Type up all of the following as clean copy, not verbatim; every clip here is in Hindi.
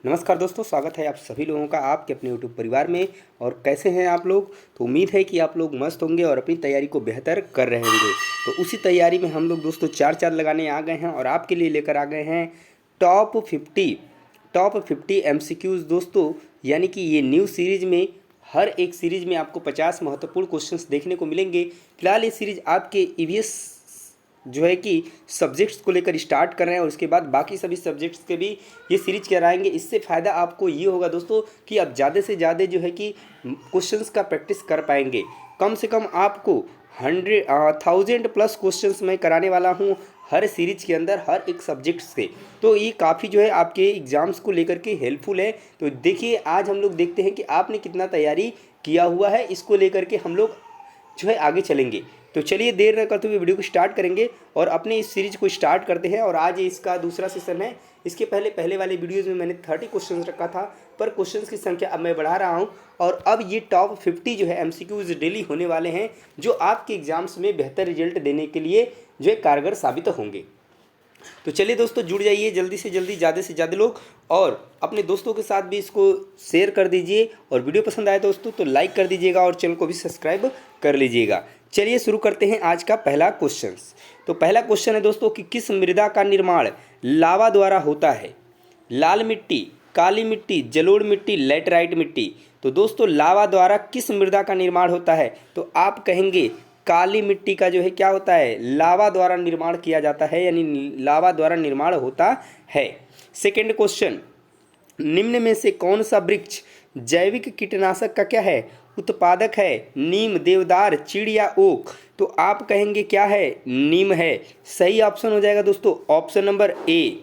नमस्कार दोस्तों, स्वागत है आप सभी लोगों का आपके अपने यूट्यूब परिवार में। और कैसे हैं आप लोग? तो उम्मीद है कि आप लोग मस्त होंगे और अपनी तैयारी को बेहतर कर रहे होंगे। तो उसी तैयारी में हम लोग दोस्तों चार चार लगाने आ गए हैं और आपके लिए लेकर आ गए हैं टॉप 50 एमसीक्यूज़ दोस्तों। यानी कि ये न्यू सीरीज में हर एक सीरीज में आपको 50 महत्वपूर्ण क्वेश्चंस देखने को मिलेंगे। फिलहाल ये सीरीज आपके ईवीएस जो है कि सब्जेक्ट्स को लेकर स्टार्ट कर रहे हैं और उसके बाद बाकी सभी सब्जेक्ट्स के भी ये सीरीज कराएंगे। इससे फ़ायदा आपको ये होगा दोस्तों कि आप ज़्यादा से ज़्यादा जो है कि क्वेश्चंस का प्रैक्टिस कर पाएंगे। कम से कम आपको 1000+ क्वेश्चंस मैं कराने वाला हूँ हर सीरीज के अंदर, हर एक सब्जेक्ट से। तो ये काफ़ी जो है आपके एग्ज़ाम्स को लेकर के हेल्पफुल है। तो देखिए, आज हम लोग देखते हैं कि आपने कितना तैयारी किया हुआ है। इसको लेकर के हम लोग जो है आगे चलेंगे। तो चलिए देर न करते हुए वीडियो को स्टार्ट करेंगे और अपने इस सीरीज को स्टार्ट करते हैं। और आज ये इसका दूसरा सेशन है। इसके पहले वाले वीडियोज़ में मैंने 30 क्वेश्चंस रखा था, पर क्वेश्चंस की संख्या अब मैं बढ़ा रहा हूँ। और अब ये टॉप 50 जो है एमसीक्यूज डेली होने वाले हैं, जो आपके एग्जाम्स में बेहतर रिजल्ट देने के लिए जो है कारगर साबित होंगे। तो चलिए दोस्तों, जुड़ जाइए जल्दी से जल्दी, ज़्यादा से ज़्यादा लोग, और अपने दोस्तों के साथ भी इसको शेयर कर दीजिए। और वीडियो पसंद आए दोस्तों तो लाइक कर दीजिएगा और चैनल को भी सब्सक्राइब कर लीजिएगा। चलिए शुरू करते हैं आज का पहला क्वेश्चन। तो पहला क्वेश्चन है दोस्तों कि किस मृदा का निर्माण लावा द्वारा होता है? लाल मिट्टी, काली मिट्टी, जलोढ़ मिट्टी, लैटराइट मिट्टी। तो दोस्तों लावा द्वारा किस मृदा का निर्माण होता है? तो आप कहेंगे काली मिट्टी का जो है क्या होता है, लावा द्वारा निर्माण किया जाता है, यानी लावा द्वारा निर्माण होता है। सेकेंड क्वेश्चन, निम्न में से कौन सा वृक्ष जैविक कीटनाशक का क्या है, उत्पादक है? नीम, देवदार, चीड़ या ओक। तो आप कहेंगे क्या है, नीम है। सही ऑप्शन हो जाएगा दोस्तों ऑप्शन नंबर ए।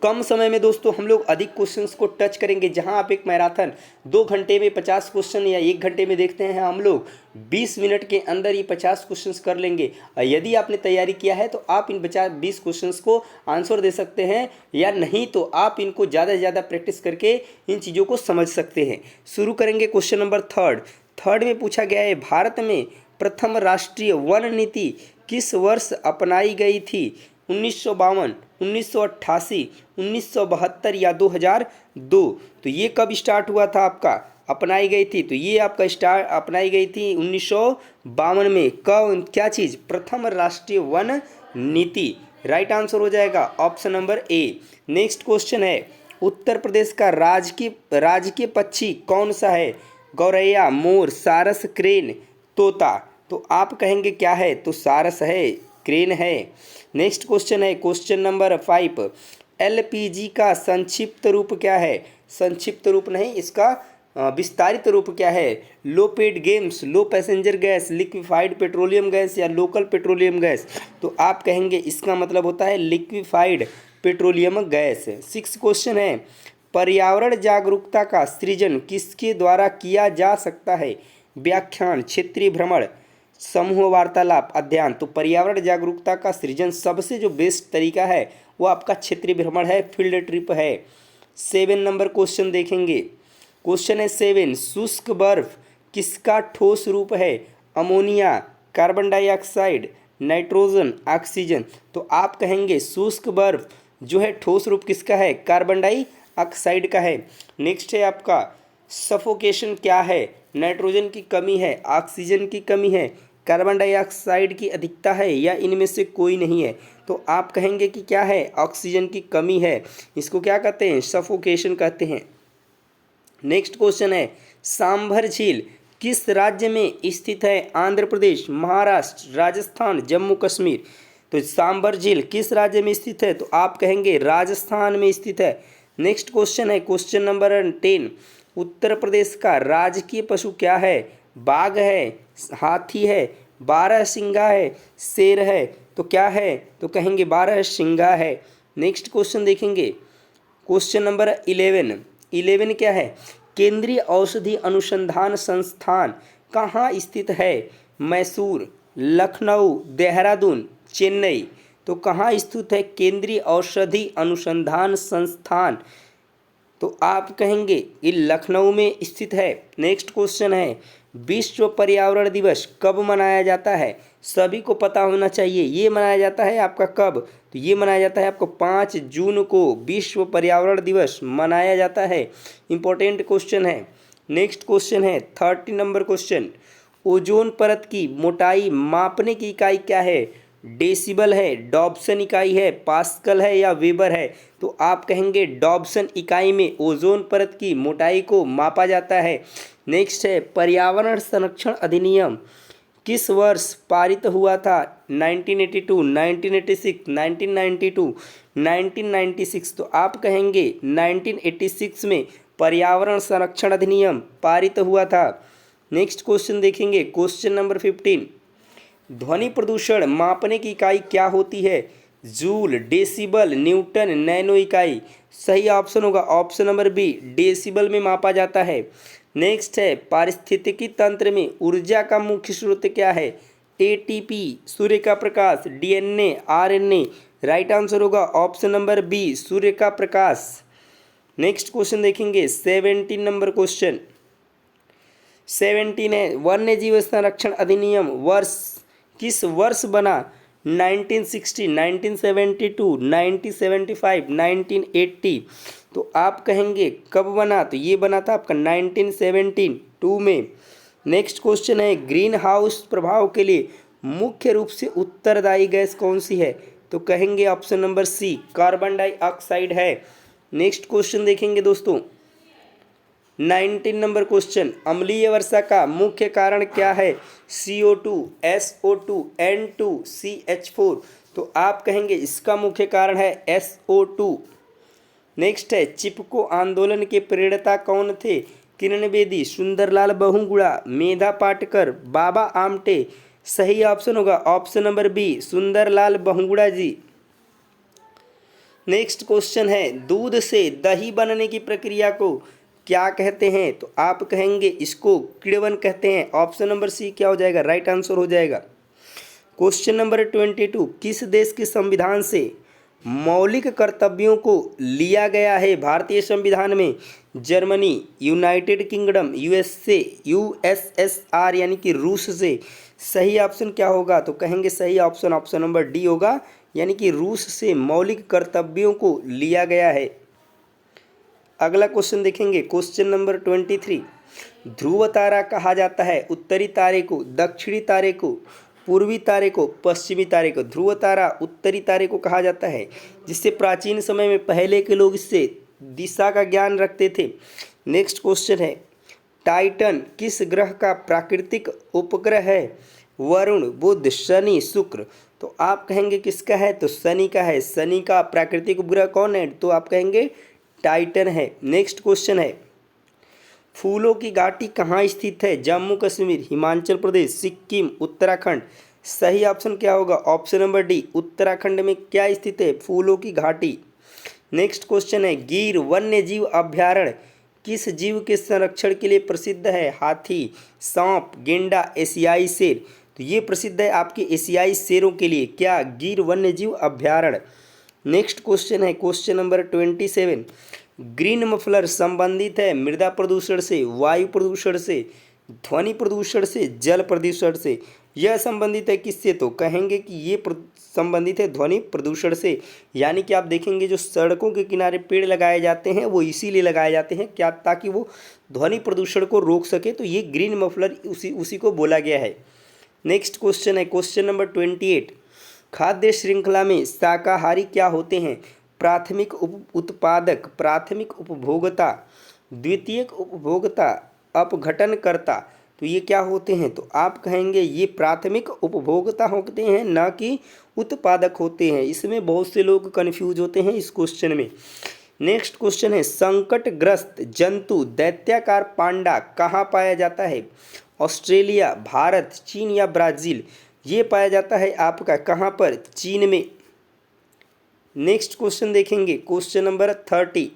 कम समय में दोस्तों हम लोग अधिक क्वेश्चंस को टच करेंगे। जहां आप एक मैराथन 2 घंटे में 50 क्वेश्चन या 1 घंटे में देखते हैं, हम लोग 20 मिनट के अंदर ये 50 क्वेश्चंस कर लेंगे। और यदि आपने तैयारी किया है तो आप इन 20 क्वेश्चंस को आंसर दे सकते हैं, या नहीं तो आप इनको ज़्यादा से ज़्यादा प्रैक्टिस करके इन चीज़ों को समझ सकते हैं। शुरू करेंगे क्वेश्चन नंबर थर्ड में पूछा गया है, भारत में प्रथम राष्ट्रीय वन नीति किस वर्ष अपनाई गई थी? 1952, 1988, 1972 या 2002। तो ये कब स्टार्ट हुआ था आपका, अपनाई गई थी? तो ये आपका स्टार्ट अपनाई गई थी 1952 में। कब, क्या चीज़? प्रथम राष्ट्रीय वन नीति। राइट आंसर हो जाएगा option number A. Next question है, उत्तर प्रदेश का राजकीय पक्षी कौन सा है? गौरैया, मोर, सारस, क्रेन, तोता। तो आप कहेंगे क्या है? तो सारस है, क्रेन है। नेक्स्ट क्वेश्चन है क्वेश्चन नंबर 5, एलपीजी का संक्षिप्त रूप क्या है? संक्षिप्त रूप नहीं, इसका विस्तारित रूप क्या है? Low paid gas, low passenger gas, liquefied petroleum gas या लोकल पेट्रोलियम गैस। तो आप कहेंगे इसका मतलब होता है लिक्विफाइड पेट्रोलियम गैस। 6 क्वेश्चन है, पर्यावरण जागरूकता का सृजन किसके द्वारा किया जा सकता है? व्याख्यान, क्षेत्रीय भ्रमण, समूह वार्तालाप, अध्ययन। तो पर्यावरण जागरूकता का सृजन सबसे जो बेस्ट तरीका है वो आपका क्षेत्रीय भ्रमण है, फील्ड ट्रिप है। 7 नंबर क्वेश्चन देखेंगे। क्वेश्चन है 7, शुष्क बर्फ किसका ठोस रूप है? Ammonia, carbon dioxide, nitrogen, oxygen. तो आप कहेंगे शुष्क बर्फ जो है ठोस रूप किसका है? कार्बन डाइऑक्साइड का है। नेक्स्ट है आपका सफोकेशन क्या है? नाइट्रोजन की कमी है, ऑक्सीजन की कमी है, कार्बन डाइऑक्साइड की अधिकता है, या इनमें से कोई नहीं है? तो आप कहेंगे कि क्या है? ऑक्सीजन की कमी है। इसको क्या कहते हैं? सफोकेशन कहते हैं। नेक्स्ट क्वेश्चन है, सांभर झील किस राज्य में स्थित है? आंध्र प्रदेश, महाराष्ट्र, राजस्थान, जम्मू कश्मीर। तो सांभर झील किस राज्य में स्थित है? तो आप कहेंगे राजस्थान में स्थित है। नेक्स्ट क्वेश्चन है क्वेश्चन नंबर 10, उत्तर प्रदेश का राजकीय पशु क्या है? बाघ है, हाथी है, बारहसिंगा है, शेर है। तो क्या है? तो कहेंगे बारहसिंगा है। नेक्स्ट क्वेश्चन देखेंगे क्वेश्चन नंबर 11 क्या है? केंद्रीय औषधि अनुसंधान संस्थान कहाँ स्थित है? मैसूर, लखनऊ, देहरादून, चेन्नई। तो कहाँ स्थित है केंद्रीय औषधि अनुसंधान संस्थान? तो आप कहेंगे ये लखनऊ में स्थित है। नेक्स्ट क्वेश्चन है, विश्व पर्यावरण दिवस कब मनाया जाता है? सभी को पता होना चाहिए, ये मनाया जाता है आपका कब? तो ये मनाया जाता है आपको 5 जून को विश्व पर्यावरण दिवस मनाया जाता है। इंपॉर्टेंट क्वेश्चन है। नेक्स्ट क्वेश्चन है 30 नंबर क्वेश्चन, ओजोन परत की मोटाई मापने की इकाई क्या है? डेसिबल है, डॉब्सन इकाई है, पास्कल है या वेबर है? तो आप कहेंगे डॉब्सन इकाई में ओजोन परत की मोटाई को मापा जाता है। नेक्स्ट है पर्यावरण संरक्षण अधिनियम किस वर्ष पारित हुआ था? 1982, 1986, 1992, 1996। तो आप कहेंगे 1986 में पर्यावरण संरक्षण अधिनियम पारित हुआ था। नेक्स्ट क्वेश्चन देखेंगे, क्वेश्चन नंबर 15, ध्वनि प्रदूषण मापने की इकाई क्या होती है? जूल, डेसिबल, न्यूटन, नैनो इकाई। सही ऑप्शन होगा ऑप्शन नंबर बी, डेसिबल में मापा जाता है। नेक्स्ट है पारिस्थितिकी तंत्र में ऊर्जा का मुख्य स्रोत क्या है? एटीपी, सूर्य का प्रकाश, डीएनए, आरएनए। राइट आंसर होगा ऑप्शन नंबर बी, सूर्य का प्रकाश। नेक्स्ट क्वेश्चन देखेंगे 17 नंबर क्वेश्चन। 17 है वन्य जीव संरक्षण अधिनियम वर्ष किस वर्ष बना? 1960, 1972, 1975, 1980। तो आप कहेंगे कब बना? तो ये बना था आपका 1972 में। नेक्स्ट क्वेश्चन है ग्रीन हाउस प्रभाव के लिए मुख्य रूप से उत्तरदायी गैस कौन सी है? तो कहेंगे option number C, carbon dioxide है। नेक्स्ट क्वेश्चन देखेंगे दोस्तों 19 नंबर क्वेश्चन, अम्लीय वर्षा का मुख्य कारण क्या है? CO2, SO2, N2, CH4। तो आप कहेंगे इसका मुख्य कारण है SO2। नेक्स्ट है चिपको आंदोलन के प्रेरता कौन थे? किरण बेदी, सुंदरलाल बहुगुणा, मेधा पाटकर, बाबा आमटे। सही ऑप्शन होगा option number B, Sundarlal Bahuguna ji. Next question है दूध से दही बनने की प्रक्रिया को क्या कहते हैं? तो आप कहेंगे इसको किण्वन कहते हैं। ऑप्शन नंबर सी क्या हो जाएगा? राइट आंसर हो जाएगा। क्वेश्चन नंबर 22, किस देश के संविधान से मौलिक कर्तव्यों को लिया गया है भारतीय संविधान में? Germany, United kingdom, USA, USSR यानी कि रूस से। सही ऑप्शन क्या होगा? तो कहेंगे सही ऑप्शन ऑप्शन नंबर डी होगा, यानी कि रूस से मौलिक कर्तव्यों को लिया गया है। अगला क्वेश्चन देखेंगे क्वेश्चन नंबर 23, ध्रुव तारा कहा जाता है उत्तरी तारे को, दक्षिणी तारे को, पूर्वी तारे को, पश्चिमी तारे को? ध्रुव तारा उत्तरी तारे को कहा जाता है, जिससे प्राचीन समय में पहले के लोग इससे दिशा का ज्ञान रखते थे। नेक्स्ट क्वेश्चन है टाइटन किस ग्रह का प्राकृतिक उपग्रह है? वरुण, बुध, शनि, शुक्र। तो आप कहेंगे किसका है? तो शनि का है। शनि का प्राकृतिक उपग्रह कौन है? तो आप कहेंगे टाइटन है। नेक्स्ट क्वेश्चन है फूलों की घाटी कहाँ स्थित है? जम्मू कश्मीर, हिमाचल प्रदेश, सिक्किम, उत्तराखंड। सही ऑप्शन क्या होगा? ऑप्शन नंबर डी, उत्तराखंड में क्या स्थित है? फूलों की घाटी। नेक्स्ट क्वेश्चन है गिर वन्य जीव अभ्यारण्य किस जीव के संरक्षण के लिए प्रसिद्ध है? हाथी, सांप, गेंडा, एशियाई शेर। तो ये प्रसिद्ध है आपके एशियाई शेरों के लिए। क्या? गिर वन्य जीव अभ्यारण्य। नेक्स्ट क्वेश्चन है क्वेश्चन नंबर 27, ग्रीन मफलर संबंधित है मृदा प्रदूषण से, वायु प्रदूषण से, ध्वनि प्रदूषण से, जल प्रदूषण से? यह संबंधित है किससे? तो कहेंगे कि ये संबंधित है ध्वनि प्रदूषण से। यानी कि आप देखेंगे जो सड़कों के किनारे पेड़ लगाए जाते हैं वो इसीलिए लगाए जाते हैं क्या? ताकि वो ध्वनि प्रदूषण को रोक सके। तो ये ग्रीन मफलर उसी को बोला गया है। नेक्स्ट क्वेश्चन है क्वेश्चन नंबर 28, खाद्य श्रृंखला में शाकाहारी क्या होते हैं? प्राथमिक उत्पादक, प्राथमिक उपभोक्ता, द्वितीयक उपभोक्ता, अपघटनकर्ता। तो ये क्या होते हैं? तो आप कहेंगे ये प्राथमिक उपभोक्ता होते हैं, ना कि उत्पादक होते हैं। इसमें बहुत से लोग कन्फ्यूज होते हैं इस क्वेश्चन में। नेक्स्ट क्वेश्चन है संकटग्रस्त जंतु दैत्याकार पांडा कहाँ पाया जाता है? ऑस्ट्रेलिया, भारत, चीन या ब्राज़ील? ये पाया जाता है आपका कहाँ पर? चीन में। नेक्स्ट क्वेश्चन देखेंगे क्वेश्चन नंबर 30,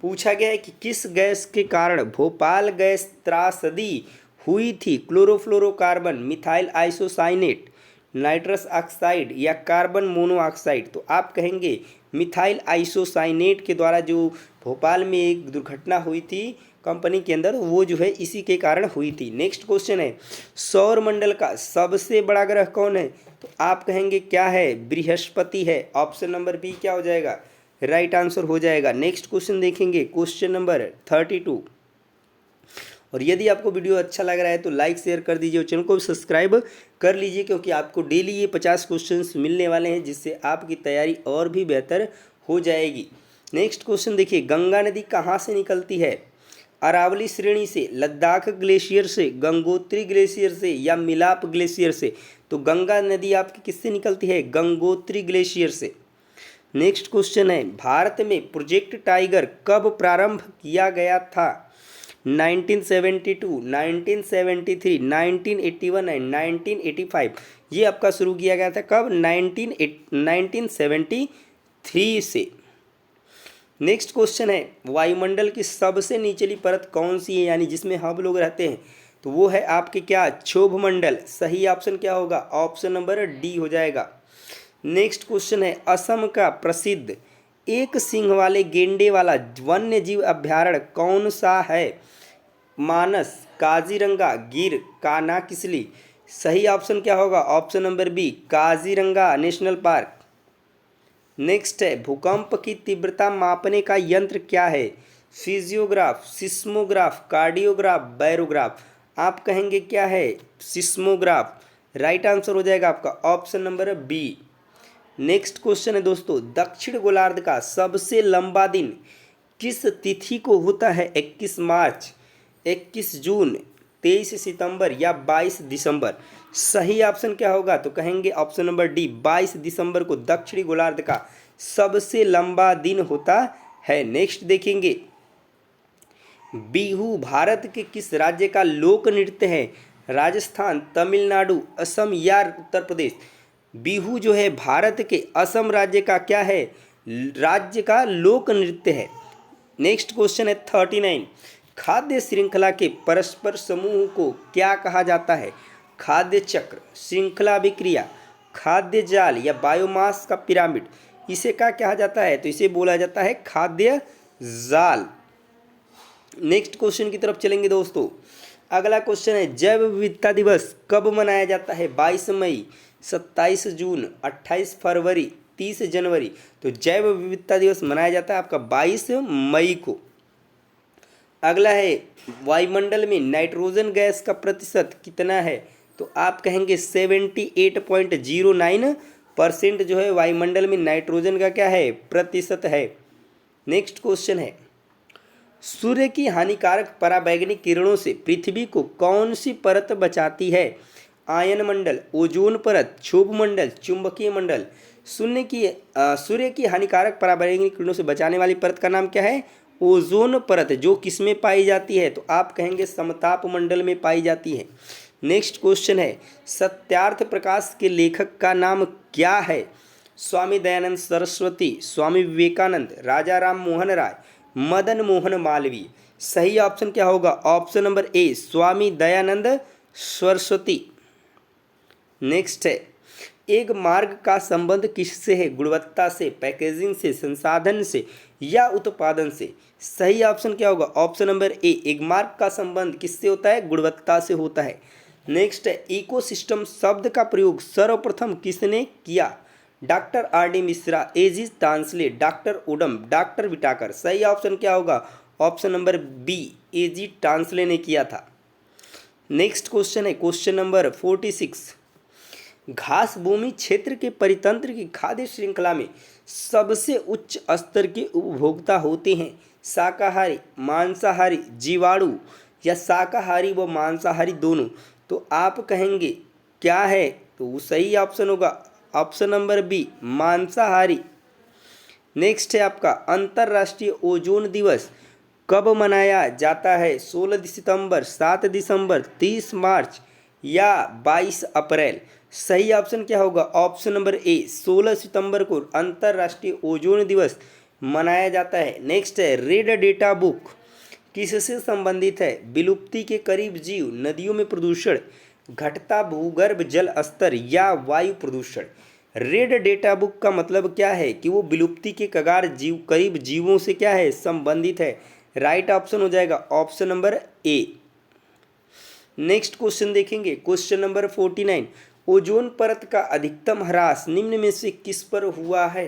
पूछा गया है कि किस गैस के कारण भोपाल गैस त्रासदी हुई थी? Chlorofluorocarbon, methyl isocyanate, nitrous oxide या कार्बन मोनोऑक्साइड? तो आप कहेंगे मिथाइल आइसोसाइनेट के द्वारा जो भोपाल में एक दुर्घटना हुई थी कंपनी के अंदर, वो जो है इसी के कारण हुई थी। नेक्स्ट क्वेश्चन है, सौर मंडल का सबसे बड़ा ग्रह कौन है? तो आप कहेंगे क्या है? बृहस्पति है। ऑप्शन नंबर बी क्या हो जाएगा? राइट आंसर हो जाएगा। नेक्स्ट क्वेश्चन देखेंगे, क्वेश्चन नंबर 32। और यदि आपको वीडियो अच्छा लग रहा है तो लाइक शेयर कर दीजिए और चैनल को सब्सक्राइब कर लीजिए, क्योंकि आपको डेली ये 50 क्वेश्चंस मिलने वाले हैं, जिससे आपकी तैयारी और भी बेहतर हो जाएगी। नेक्स्ट क्वेश्चन देखिए, गंगा नदी कहाँ से निकलती है? अरावली श्रेणी से, लद्दाख ग्लेशियर से, गंगोत्री ग्लेशियर से या मिलाप ग्लेशियर से? तो गंगा नदी आपकी किससे निकलती है? गंगोत्री ग्लेशियर से। नेक्स्ट क्वेश्चन है, भारत में प्रोजेक्ट टाइगर कब प्रारंभ किया गया था? 1972, 1973, 1981 एंड 1985। ये आपका शुरू किया गया था कब? 1973 से। नेक्स्ट क्वेश्चन है, वायुमंडल की सबसे निचली परत कौन सी है, यानी जिसमें हम लोग रहते हैं? तो वो है आपके क्या? क्षोभ मंडल। सही ऑप्शन क्या होगा? ऑप्शन नंबर डी हो जाएगा। नेक्स्ट क्वेश्चन है, असम का प्रसिद्ध एक सिंह वाले गेंडे वाला वन्य जीव अभ्यारण्य कौन सा है? मानस, काजीरंगा, गिर, कानाकिसली? सही ऑप्शन क्या होगा? Option number B, Kaziranga national park. Next है, भूकंप की तीव्रता मापने का यंत्र क्या है? Physiograph, seismograph, cardiograph, barograph? आप कहेंगे क्या है? सिस्मोग्राफ। राइट आंसर हो जाएगा आपका option number B. Next question है दोस्तों, दक्षिण गोलार्ध का सबसे लंबा दिन किस तिथि को होता है? 21 मार्च, 21 जून, 23 सितंबर या 22 दिसंबर? सही ऑप्शन क्या होगा? तो कहेंगे ऑप्शन नंबर डी, 22 दिसंबर को दक्षिणी गोलार्ध का सबसे लंबा दिन होता है। नेक्स्ट देखेंगे, बिहू भारत के किस राज्य का लोक नृत्य है? राजस्थान, तमिलनाडु, असम या उत्तर प्रदेश? बिहू जो है भारत के असम राज्य का क्या है? राज्य का लोक नृत्य है। नेक्स्ट क्वेश्चन है 39, खाद्य श्रृंखला के परस्पर समूह को क्या कहा जाता है? खाद्य चक्र, श्रृंखला अभिक्रिया, खाद्य जाल या बायोमास का पिरामिड? इसे क्या कहा जाता है? तो इसे बोला जाता है खाद्य जाल। नेक्स्ट क्वेश्चन की तरफ चलेंगे दोस्तों। अगला क्वेश्चन है, जैव विविधता दिवस कब मनाया जाता है? 22 मई, 27 जून, 28 फरवरी, 30 जनवरी? तो जैव विविधता दिवस मनाया जाता है आपका 22 मई को। अगला है, वायुमंडल में नाइट्रोजन गैस का प्रतिशत कितना है? तो आप कहेंगे 78.09% जो है वायुमंडल में नाइट्रोजन का क्या है? प्रतिशत है। नेक्स्ट क्वेश्चन है, सूर्य की हानिकारक पराबैंगनी किरणों से पृथ्वी को कौन सी परत बचाती है? आयन मंडल, ओजोन परत, क्षोभ मंडल, चुंबकीय मंडल? सूर्य की हानिकारक पराबैंगनी किरणों से बचाने वाली परत का नाम क्या है? ओजोन परत, जो किसमें पाई जाती है? तो आप कहेंगे समताप मंडल में पाई जाती है। नेक्स्ट क्वेश्चन है, सत्यार्थ प्रकाश के लेखक का नाम क्या है? स्वामी दयानंद सरस्वती, स्वामी विवेकानंद, राजा राम मोहन राय, मदन मोहन मालवीय? सही ऑप्शन क्या होगा? Option number A, Swami Dayanand Saraswati. Next है, एक मार्ग का संबंध किससे है? गुणवत्ता से, पैकेजिंग से, संसाधन से या उत्पादन से? सही ऑप्शन क्या होगा? ऑप्शन नंबर ए, एक मार्ग का संबंध किससे होता है? गुणवत्ता से होता है। नेक्स्ट है, इकोसिस्टम शब्द का प्रयोग सर्वप्रथम किसने किया? Doctor R D Mishra, AG Tansley, doctor Odum, doctor Whittaker? सही ऑप्शन क्या होगा? Option number B, AG Tansley ने किया था। नेक्स्ट क्वेश्चन है क्वेश्चन नंबर 46, घास भूमि क्षेत्र के परितंत्र की खाद्य श्रृंखला में सबसे उच्च स्तर के उपभोक्ता होते हैं? शाकाहारी, मांसाहारी, जीवाणु या शाकाहारी व मांसाहारी दोनों? तो आप कहेंगे क्या है? तो वो सही ऑप्शन होगा ऑप्शन नंबर बी, मांसाहारी। नेक्स्ट है आपका, अंतर्राष्ट्रीय ओजोन दिवस कब मनाया जाता है? 16 सितंबर, 7 दिसंबर, 30 मार्च या 22 अप्रैल? सही ऑप्शन क्या होगा? ऑप्शन नंबर ए, 16 सितंबर को अंतर्राष्ट्रीय ओजोन दिवस मनाया जाता है। नेक्स्ट है, रेड डेटा बुक किससे संबंधित है? विलुप्ति के करीब जीव, नदियों में प्रदूषण, घटता भूगर्भ जल स्तर या वायु प्रदूषण? रेड डेटा बुक का मतलब क्या है? कि वो विलुप्ति के कगार करीब जीवों से क्या है? संबंधित है। राइट ऑप्शन हो जाएगा option number A. Next question देखेंगे, क्वेश्चन नंबर 49। ओजोन परत का अधिकतम ह्रास निम्न में से किस पर हुआ है?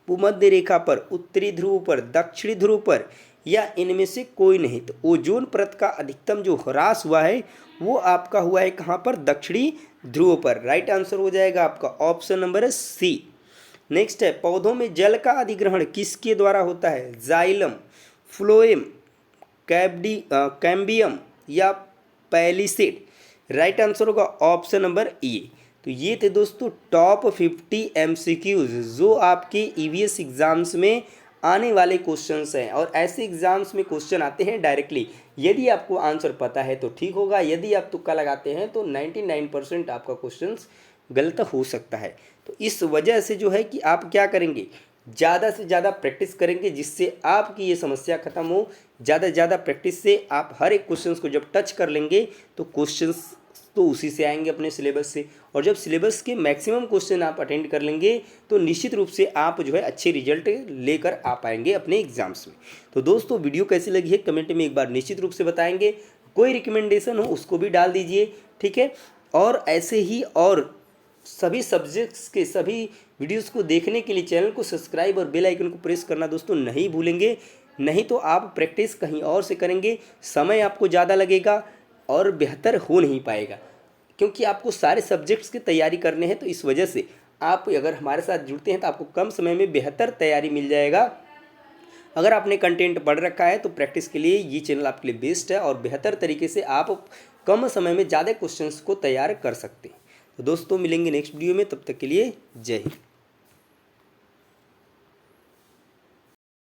भूमध्य रेखा पर, उत्तरी ध्रुव पर, दक्षिणी ध्रुव पर, या इनमें से कोई नहीं। तो ओजोन परत का अधिकतम जो ह्रास हुआ है वो आपका हुआ है कहाँ पर? दक्षिणी ध्रुव पर। राइट आंसर हो जाएगा आपका ऑप्शन नंबर सी। नेक्स्ट है, पौधों में जल का अधिग्रहण किसके द्वारा होता है? जाइलम, फ्लोएम, कैम्बियम या पैलिसेड। राइट आंसर होगा ऑप्शन नंबर ए। तो ये थे दोस्तों टॉप 50 MCQs जो आपके EVS एग्जाम्स में आने वाले क्वेश्चंस हैं। और ऐसे एग्जाम्स में क्वेश्चन आते हैं डायरेक्टली। यदि आपको आंसर पता है तो ठीक होगा, यदि आप तुक्का लगाते हैं तो 99% आपका क्वेश्चंस गलत हो सकता है। तो इस वजह से जो है कि आप क्या करेंगे, ज़्यादा से ज़्यादा प्रैक्टिस करेंगे जिससे आपकी ये समस्या खत्म हो। ज़्यादा से ज़्यादा प्रैक्टिस से आप हर एक क्वेश्चंस को जब टच कर लेंगे तो क्वेश्चंस तो उसी से आएंगे अपने सिलेबस से। और जब सिलेबस के मैक्सिमम क्वेश्चन आप अटेंड कर लेंगे तो निश्चित रूप से आप जो है अच्छे रिजल्ट लेकर आ पाएंगे अपने एग्जाम्स में। तो दोस्तों वीडियो कैसी लगी है कमेंट में एक बार निश्चित रूप से बताएंगे। कोई रिकमेंडेशन हो उसको भी डाल दीजिए, ठीक है। और ऐसे ही और सभी सब्जेक्ट्स के सभी वीडियोस को देखने के लिए चैनल को सब्सक्राइब और बेल आइकन को प्रेस करना दोस्तों नहीं भूलेंगे। नहीं तो आप प्रैक्टिस कहीं और से करेंगे, समय आपको ज़्यादा लगेगा और बेहतर हो नहीं पाएगा, क्योंकि आपको सारे सब्जेक्ट्स की तैयारी करने हैं। तो इस वजह से आप अगर हमारे साथ जुड़ते हैं तो आपको कम समय में बेहतर तैयारी मिल जाएगा। अगर आपने कंटेंट पढ़ रखा है तो प्रैक्टिस के लिए ये चैनल आपके लिए बेस्ट है और बेहतर तरीके से आप कम समय में ज़्यादा क्वेश्चंस को तैयार कर सकते हैं। तो दोस्तों मिलेंगे नेक्स्ट वीडियो में, तब तक के लिए जय हिंद।